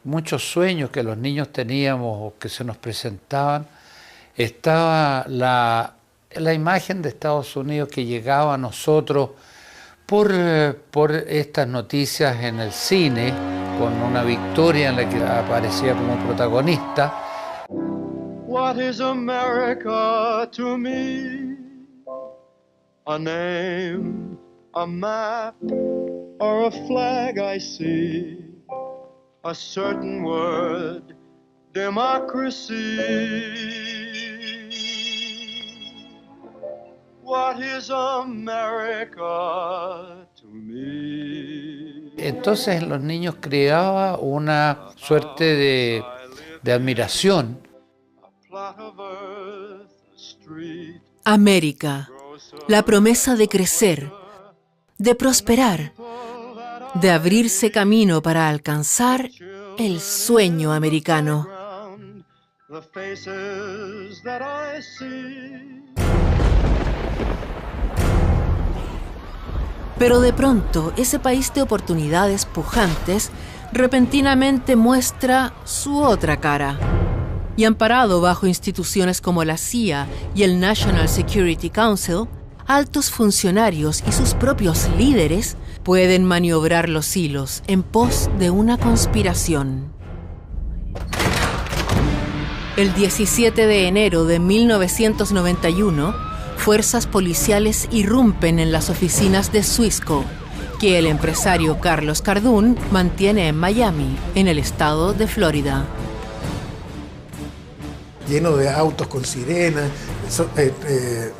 muchos sueños que los niños teníamos o que se nos presentaban, estaba la imagen de Estados Unidos que llegaba a nosotros por estas noticias en el cine, con una victoria en la que aparecía como protagonista. What is America to me? A name, a map, or a flag I see. A certain word, democracy. What is America to me? Entonces en los niños creaba una suerte de admiración. América, la promesa de crecer, de prosperar, de abrirse camino para alcanzar el sueño americano. Pero de pronto, ese país de oportunidades pujantes repentinamente muestra su otra cara. Y amparado bajo instituciones como la CIA y el National Security Council, altos funcionarios y sus propios líderes pueden maniobrar los hilos en pos de una conspiración. El 17 de enero de 1991, fuerzas policiales irrumpen en las oficinas de Swissco, que el empresario Carlos Cardún mantiene en Miami, en el estado de Florida. Lleno de autos con sirenas,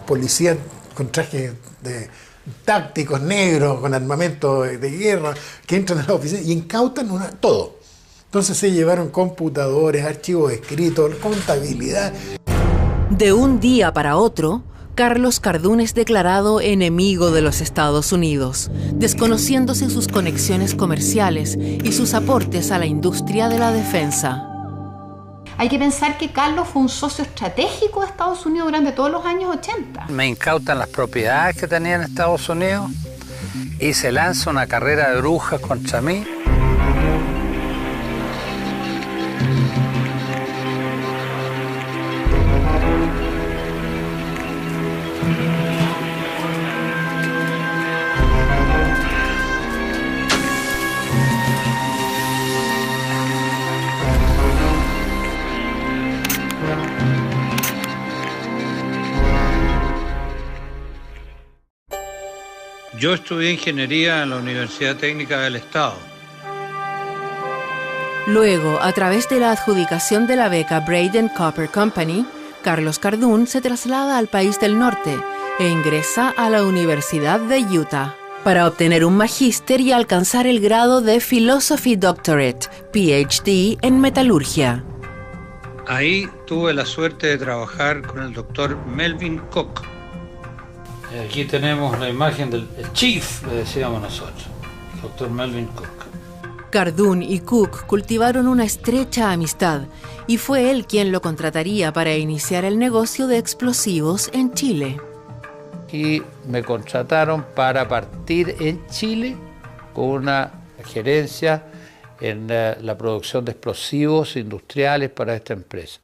policías con trajes tácticos negros, con armamento de guerra, que entran a la oficina y incautan todo. Entonces se llevaron computadores, archivos escritos, contabilidad. De un día para otro, Carlos Cardún es declarado enemigo de los Estados Unidos, desconociéndose sus conexiones comerciales y sus aportes a la industria de la defensa. Hay que pensar que Carlos fue un socio estratégico de Estados Unidos durante todos los años 80. Me incautan las propiedades que tenía en Estados Unidos y se lanza una carrera de brujas contra mí. Yo estudié ingeniería en la Universidad Técnica del Estado. Luego, a través de la adjudicación de la beca Braden Copper Company, Carlos Cardún se traslada al país del norte e ingresa a la Universidad de Utah para obtener un magíster y alcanzar el grado de Philosophy Doctorate, PhD, en metalurgia. Ahí tuve la suerte de trabajar con el doctor Melvin Cook. Aquí tenemos la imagen del chief, le decíamos nosotros, el doctor Melvin Cook. Cardún y Cook cultivaron una estrecha amistad y fue él quien lo contrataría para iniciar el negocio de explosivos en Chile. Y me contrataron para partir en Chile con una gerencia en la producción de explosivos industriales para esta empresa.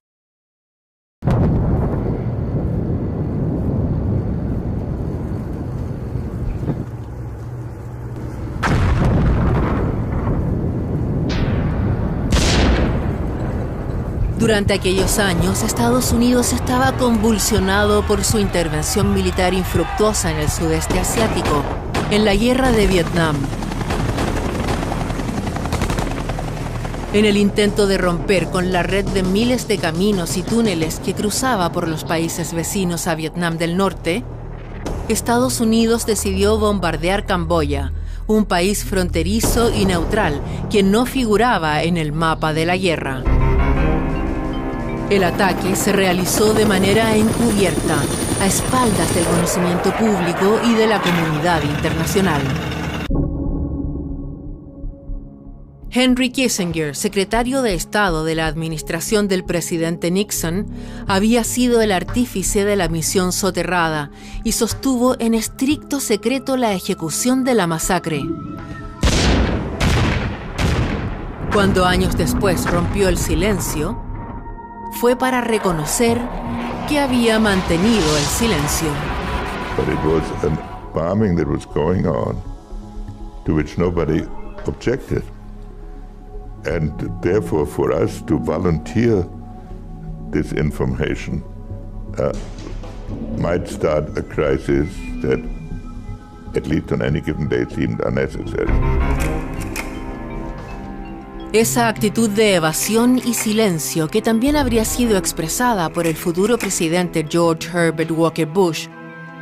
Durante aquellos años, Estados Unidos estaba convulsionado por su intervención militar infructuosa en el sudeste asiático, en la guerra de Vietnam. En el intento de romper con la red de miles de caminos y túneles que cruzaba por los países vecinos a Vietnam del Norte, Estados Unidos decidió bombardear Camboya, un país fronterizo y neutral que no figuraba en el mapa de la guerra. El ataque se realizó de manera encubierta, a espaldas del conocimiento público y de la comunidad internacional. Henry Kissinger, secretario de Estado de la administración del presidente Nixon, había sido el artífice de la misión soterrada y sostuvo en estricto secreto la ejecución de la masacre. Cuando años después rompió el silencio, fue para reconocer que había mantenido el silencio. But it was a bombing that was going on to which nobody objected. And therefore, for us to volunteer this information might start a crisis that, at least on any given day, seemed unnecessary. Esa actitud de evasión y silencio, que también habría sido expresada por el futuro presidente George Herbert Walker Bush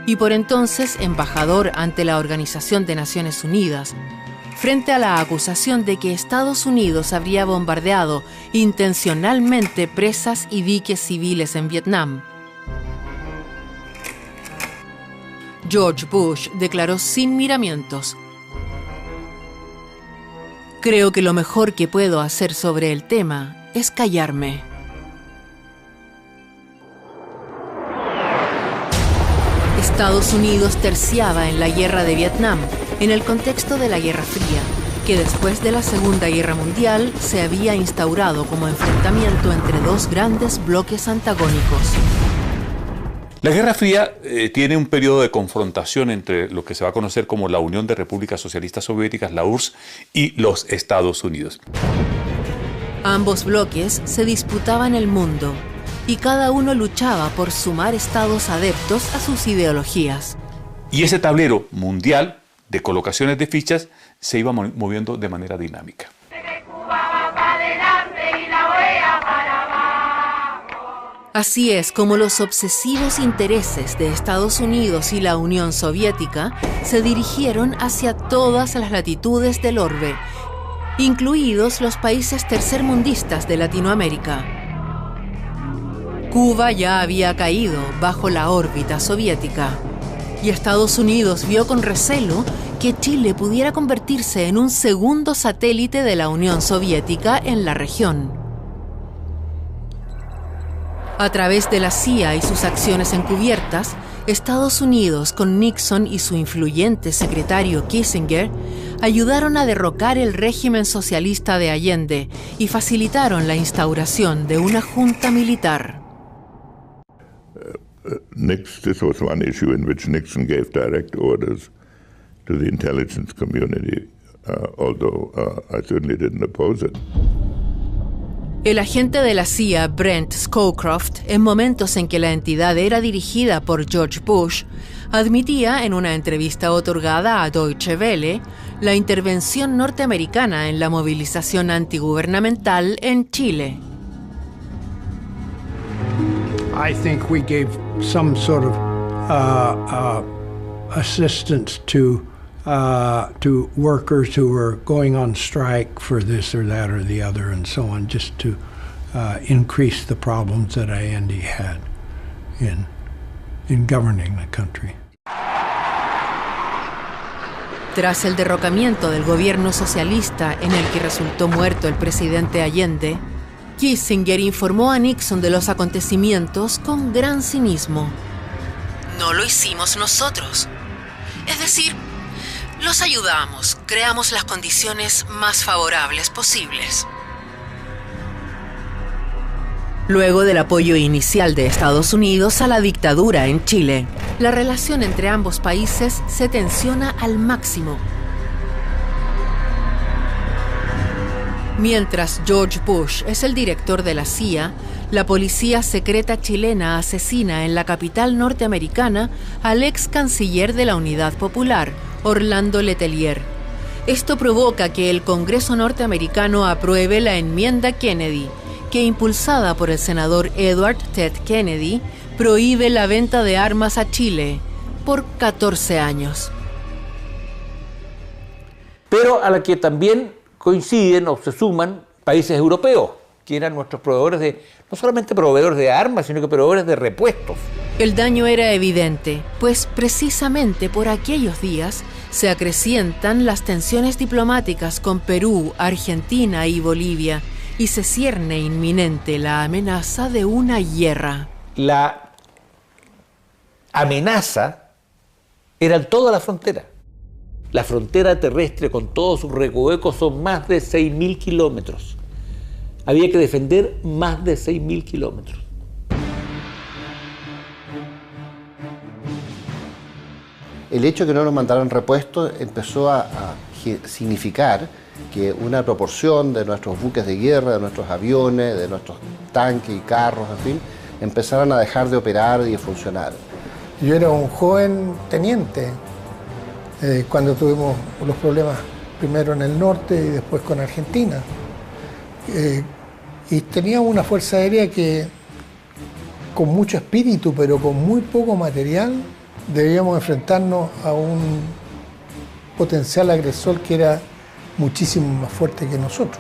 y por entonces embajador ante la Organización de Naciones Unidas, frente a la acusación de que Estados Unidos habría bombardeado intencionalmente presas y diques civiles en Vietnam. George Bush declaró sin miramientos: "Creo que lo mejor que puedo hacer sobre el tema es callarme". Estados Unidos terciaba en la guerra de Vietnam, en el contexto de la Guerra Fría, que después de la Segunda Guerra Mundial se había instaurado como enfrentamiento entre dos grandes bloques antagónicos. La Guerra Fría tiene un periodo de confrontación entre lo que se va a conocer como la Unión de Repúblicas Socialistas Soviéticas, la URSS, y los Estados Unidos. Ambos bloques se disputaban el mundo y cada uno luchaba por sumar estados adeptos a sus ideologías. Y ese tablero mundial de colocaciones de fichas se iba moviendo de manera dinámica. Así es como los obsesivos intereses de Estados Unidos y la Unión Soviética se dirigieron hacia todas las latitudes del orbe, incluidos los países tercermundistas de Latinoamérica. Cuba ya había caído bajo la órbita soviética y Estados Unidos vio con recelo que Chile pudiera convertirse en un segundo satélite de la Unión Soviética en la región. A través de la CIA y sus acciones encubiertas, Estados Unidos, con Nixon y su influyente secretario Kissinger, ayudaron a derrocar el régimen socialista de Allende y facilitaron la instauración de una junta militar. This was one issue in which Nixon gave direct orders to the intelligence community, although I certainly didn't oppose it. El agente de la CIA, Brent Scowcroft, en momentos en que la entidad era dirigida por George Bush, admitía en una entrevista otorgada a Deutsche Welle la intervención norteamericana en la movilización antigubernamental en Chile. I think we gave some sort of assistance to workers who were going on strike for this or that or the other and so on, just to increase the problems that Allende had in governing the country. Tras el derrocamiento del gobierno socialista en el que resultó muerto el presidente Allende, Kissinger informó a Nixon de los acontecimientos con gran cinismo. No lo hicimos nosotros. Es decir, los ayudamos, creamos las condiciones más favorables posibles. Luego del apoyo inicial de Estados Unidos a la dictadura en Chile, la relación entre ambos países se tensiona al máximo. Mientras George Bush es el director de la CIA, la policía secreta chilena asesina en la capital norteamericana al ex canciller de la Unidad Popular, Orlando Letelier. Esto provoca que el Congreso norteamericano apruebe la enmienda Kennedy, que impulsada por el senador Edward Ted Kennedy, prohíbe la venta de armas a Chile por 14 años. Pero a la que también coinciden o se suman países europeos, que eran nuestros proveedores no solamente proveedores de armas, sino que proveedores de repuestos. El daño era evidente, pues precisamente por aquellos días se acrecientan las tensiones diplomáticas con Perú, Argentina y Bolivia, y se cierne inminente la amenaza de una guerra. La amenaza era en toda la frontera. La frontera terrestre con todos sus recovecos son más de 6.000 kilómetros. Había que defender más de 6.000 kilómetros. El hecho de que no nos mandaran repuestos empezó a significar que una proporción de nuestros buques de guerra, de nuestros aviones, de nuestros tanques y carros, en fin, empezaron a dejar de operar y de funcionar. Yo era un joven teniente cuando tuvimos los problemas primero en el norte y después con Argentina. Y teníamos una fuerza aérea que con mucho espíritu pero con muy poco material debíamos enfrentarnos a un potencial agresor que era muchísimo más fuerte que nosotros.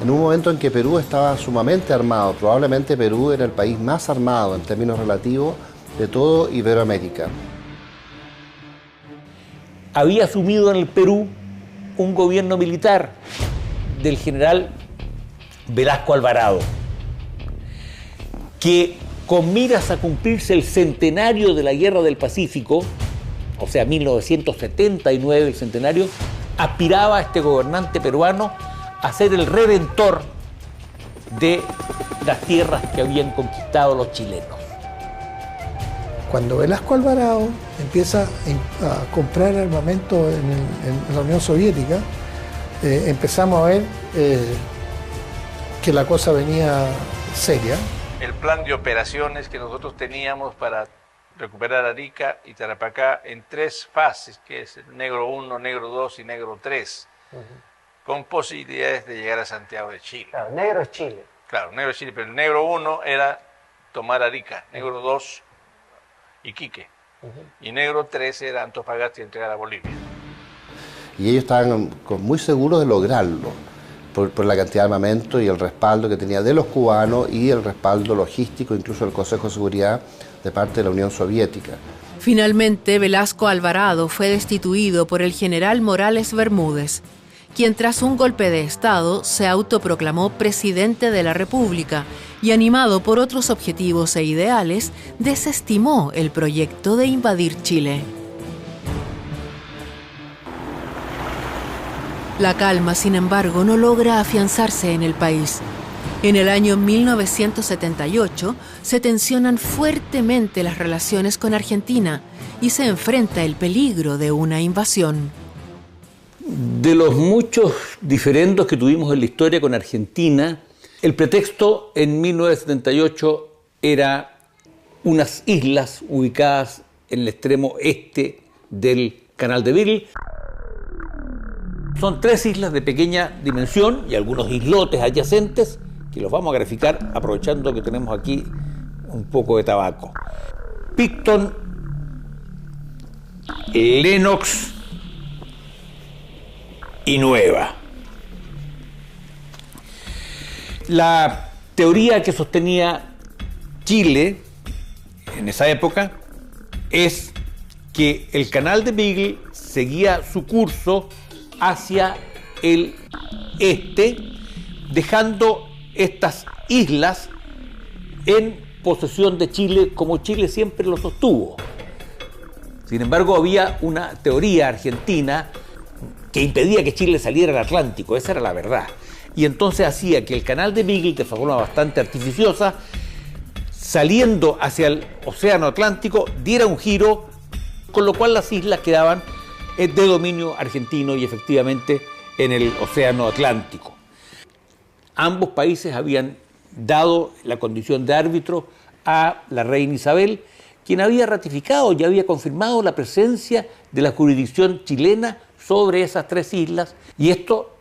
En un momento en que Perú estaba sumamente armado, probablemente Perú era el país más armado en términos relativos de todo Iberoamérica. Había asumido en el Perú un gobierno militar del general Velasco Alvarado, que con miras a cumplirse el centenario de la Guerra del Pacífico, o sea, 1979, el centenario, aspiraba a este gobernante peruano a ser el redentor de las tierras que habían conquistado los chilenos. Cuando Velasco Alvarado empieza a comprar armamento en la Unión Soviética, empezamos a ver que la cosa venía seria. El plan de operaciones que nosotros teníamos para recuperar Arica y Tarapacá en 3 fases, que es el Negro 1, Negro 2 y Negro 3, con posibilidades de llegar a Santiago de Chile. Claro, Negro es Chile. Claro, Negro es Chile, pero el Negro 1 era tomar Arica, Negro 2 Iquique, y Negro 3 era Antofagasta y entregar a Bolivia. Y ellos estaban muy seguros de lograrlo, por la cantidad de armamento y el respaldo que tenía de los cubanos y el respaldo logístico, incluso del Consejo de Seguridad, de parte de la Unión Soviética. Finalmente, Velasco Alvarado fue destituido por el general Morales Bermúdez, quien tras un golpe de Estado se autoproclamó presidente de la República y, animado por otros objetivos e ideales, desestimó el proyecto de invadir Chile. La calma, sin embargo, no logra afianzarse en el país. En el año 1978 se tensionan fuertemente las relaciones con Argentina y se enfrenta el peligro de una invasión. De los muchos diferendos que tuvimos en la historia con Argentina, el pretexto en 1978 era unas islas ubicadas en el extremo este del Canal de Beagle. Son 3 islas de pequeña dimensión y algunos islotes adyacentes que los vamos a graficar aprovechando que tenemos aquí un poco de tabaco. Picton, Lennox y Nueva. La teoría que sostenía Chile en esa época es que el Canal de Beagle seguía su curso hacia el este, dejando estas islas en posesión de Chile, como Chile siempre lo sostuvo. Sin embargo, había una teoría argentina que impedía que Chile saliera al Atlántico, esa era la verdad. Y entonces hacía que el Canal de Beagle, de forma bastante artificiosa, saliendo hacia el Océano Atlántico, diera un giro, con lo cual las islas quedaban de dominio argentino y efectivamente en el Océano Atlántico. Ambos países habían dado la condición de árbitro a la reina Isabel, quien había ratificado y había confirmado la presencia de la jurisdicción chilena sobre esas 3 islas, y esto,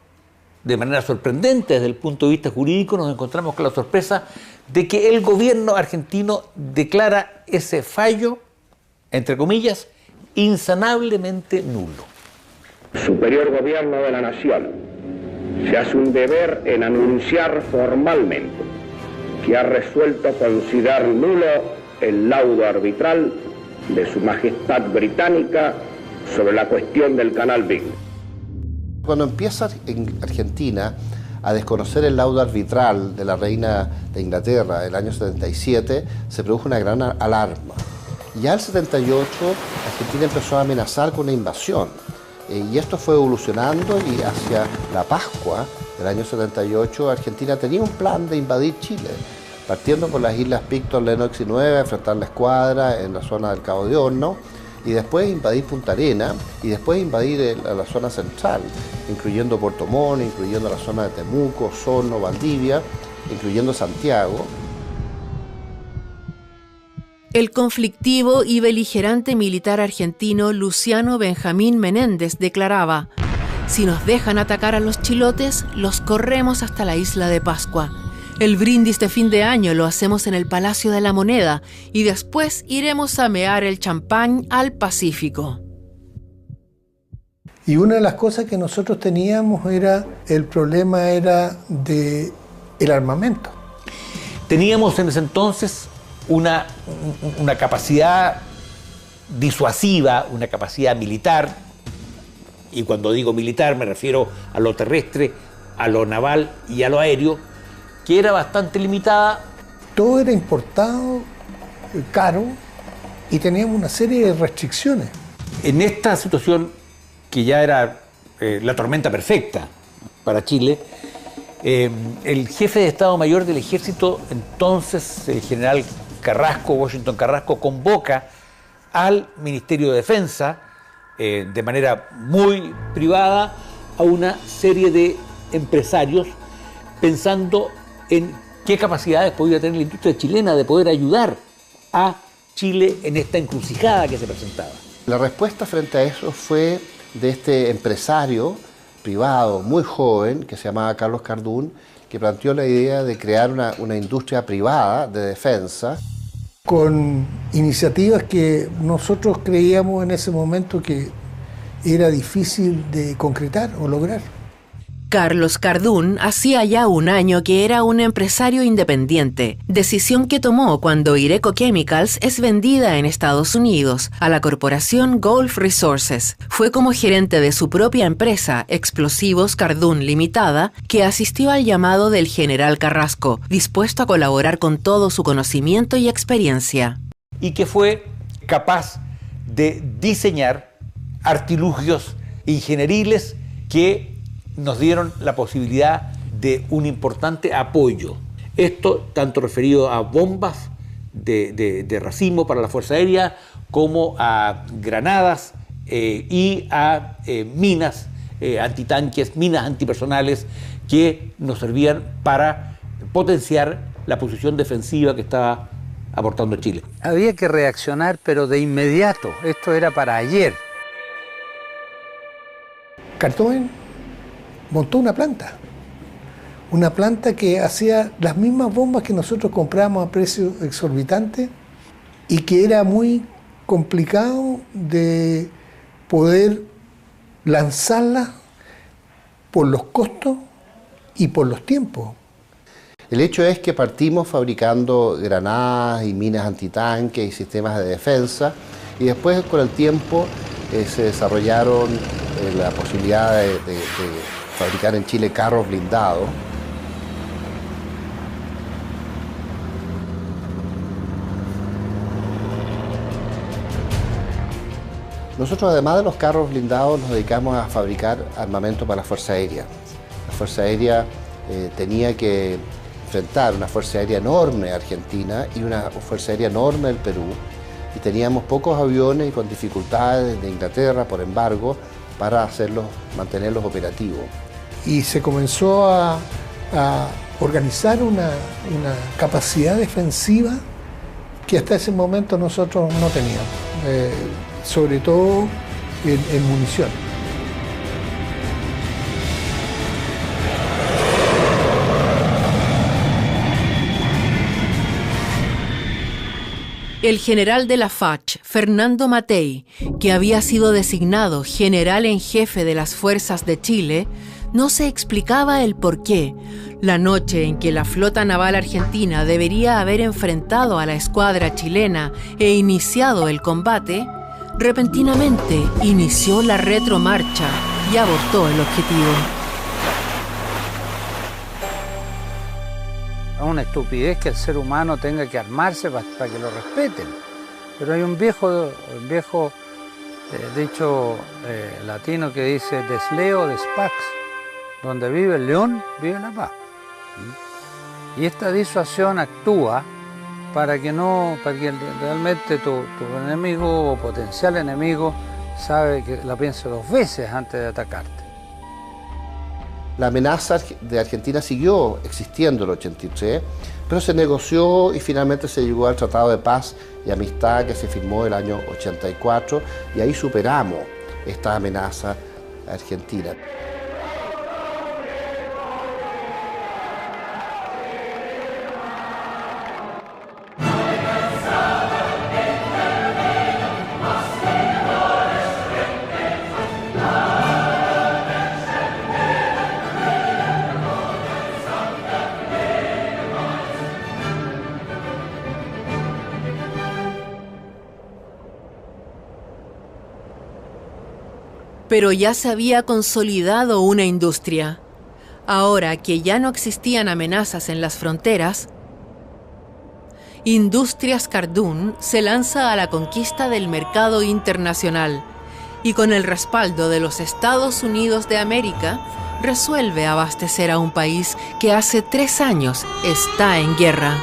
de manera sorprendente desde el punto de vista jurídico, nos encontramos con la sorpresa de que el gobierno argentino declara ese fallo, entre comillas, insanablemente nulo. Superior Gobierno de la Nación, se hace un deber en anunciar formalmente que ha resuelto considerar nulo el laudo arbitral de Su Majestad Británica sobre la cuestión del Canal Beagle. Cuando empieza en Argentina a desconocer el laudo arbitral de la reina de Inglaterra el año 77, se produjo una gran alarma. Ya el 78, Argentina empezó a amenazar con una invasión. Y esto fue evolucionando y hacia la Pascua del año 78 Argentina tenía un plan de invadir Chile, partiendo por las islas Picton, Lennox y Nueva, enfrentar la escuadra en la zona del Cabo de Horno, y después invadir Punta Arenas, y después invadir la zona central, incluyendo Puerto Montt, incluyendo la zona de Temuco, Osorno, Valdivia, incluyendo Santiago. El conflictivo y beligerante militar argentino Luciano Benjamín Menéndez declaraba: si nos dejan atacar a los chilotes, los corremos hasta la isla de Pascua. El brindis de fin de año lo hacemos en el Palacio de la Moneda y después iremos a mear el champán al Pacífico. Y una de las cosas que nosotros teníamos el problema de el armamento. Teníamos en ese entonces una capacidad disuasiva, una capacidad militar, y cuando digo militar me refiero a lo terrestre, a lo naval y a lo aéreo, que era bastante limitada. Todo era importado, caro, y teníamos una serie de restricciones. En esta situación, que ya era la tormenta perfecta para Chile, el jefe de Estado Mayor del Ejército, entonces el general Carrasco, Washington Carrasco, convoca al Ministerio de Defensa de manera muy privada a una serie de empresarios pensando en qué capacidades podía tener la industria chilena de poder ayudar a Chile en esta encrucijada que se presentaba. La respuesta frente a eso fue de este empresario privado muy joven que se llamaba Carlos Cardún, que planteó la idea de crear una industria privada de defensa. Con iniciativas que nosotros creíamos en ese momento que era difícil de concretar o lograr. Carlos Cardún hacía ya un año que era un empresario independiente, decisión que tomó cuando Ireco Chemicals es vendida en Estados Unidos a la corporación Gulf Resources. Fue como gerente de su propia empresa, Explosivos Cardún Limitada, que asistió al llamado del general Carrasco, dispuesto a colaborar con todo su conocimiento y experiencia. Y que fue capaz de diseñar artilugios ingenieriles que nos dieron la posibilidad de un importante apoyo. Esto tanto referido a bombas de racimo para la Fuerza Aérea, como a granadas y a minas antitanques, minas antipersonales, que nos servían para potenciar la posición defensiva que estaba aportando Chile. Había que reaccionar, pero de inmediato. Esto era para ayer. Cartón montó una planta que hacía las mismas bombas que nosotros comprábamos a precio exorbitante y que era muy complicado de poder lanzarlas por los costos y por los tiempos. El hecho es que partimos fabricando granadas y minas antitanques y sistemas de defensa, y después con el tiempo se desarrollaron la posibilidad de fabricar en Chile carros blindados. Nosotros, además de los carros blindados, nos dedicamos a fabricar armamento para la Fuerza Aérea. La Fuerza Aérea tenía que enfrentar una Fuerza Aérea enorme argentina y una Fuerza Aérea enorme del Perú, y teníamos pocos aviones y con dificultades de Inglaterra por embargo para mantenerlos operativos. Y se comenzó a organizar una capacidad defensiva que hasta ese momento nosotros no teníamos, sobre todo en munición. El general de la FACH, Fernando Matei, que había sido designado general en jefe de las fuerzas de Chile, no se explicaba el porqué. La noche en que la flota naval argentina debería haber enfrentado a la escuadra chilena e iniciado el combate, repentinamente inició la retromarcha y abortó el objetivo. Es una estupidez que el ser humano tenga que armarse para que lo respeten. Pero hay un viejo dicho latino que dice des leo des pax, donde vive el león, vive la paz. Y esta disuasión actúa para que realmente tu enemigo o potencial enemigo sabe que la piense 2 veces antes de atacarte. La amenaza de Argentina siguió existiendo en el 83, pero se negoció y finalmente se llegó al Tratado de Paz y Amistad que se firmó el año 84 y ahí superamos esta amenaza argentina. Pero ya se había consolidado una industria. Ahora que ya no existían amenazas en las fronteras, Industrias Cardún se lanza a la conquista del mercado internacional y con el respaldo de los Estados Unidos de América, resuelve abastecer a un país que hace 3 años está en guerra.